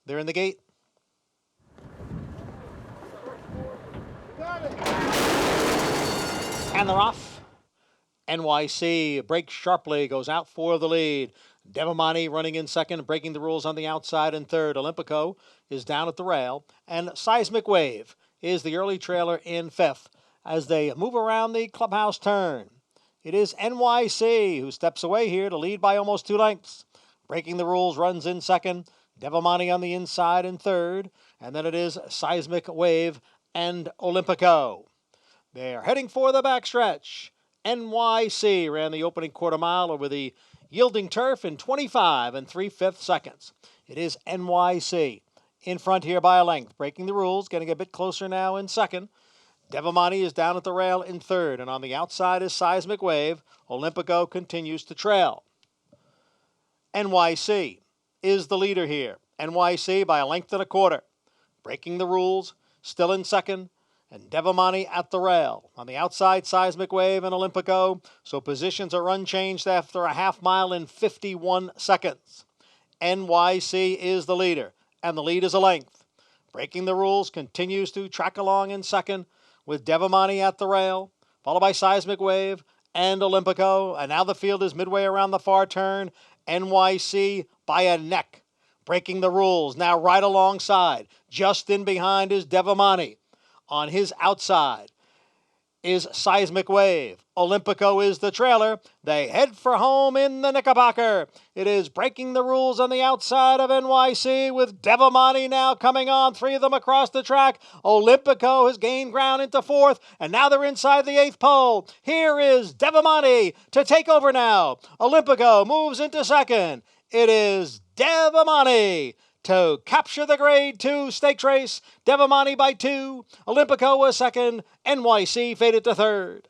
They're in the gate. And they're off. En Wye Cee breaks sharply, goes out for the lead. Devamani running in second, breaking the rules on the outside in third. Olympico is down at the rail. And Seismic Wave is the early trailer in fifth as they move around the clubhouse turn. It is En Wye Cee who steps away here to lead by almost 2 lengths. Breaking the rules runs in second. Devamani on the inside in third. And then it is Seismic Wave and Olympico. They're heading for the backstretch. En Wye Cee ran the opening quarter mile over the yielding turf in 25 3/5 seconds. It is En Wye Cee in front here by a length, breaking the rules, getting a bit closer now in second. Devamani is down at the rail in third, and on the outside is Seismic Wave. Olympico continues to trail. En Wye Cee is the leader here. En Wye Cee by a length and a quarter. Breaking the rules, still in second. And Devamani at the rail. On the outside, Seismic Wave and Olympico. So positions are unchanged after a half mile in 51 seconds. En Wye Cee is the leader, and the lead is a length. Breaking the rules, continues to track along in second with Devamani at the rail, followed by Seismic Wave and Olympico. And now the field is midway around the far turn. En Wye Cee by a neck. Breaking the rules, now right alongside. Just in behind is Devamani. On his outside is Seismic Wave. Olympico is the trailer. They head for home in the Knickerbocker. It is breaking the rules on the outside of En Wye Cee with Devamani now coming on. 3 of them across the track. Olympico has gained ground into fourth, and now they're inside the 8th pole. Here is Devamani to take over now. Olympico moves into second. It is Devamani to capture the Grade 2 stakes race. Devamani by 2. Olympico was second. En Wye Cee faded to third.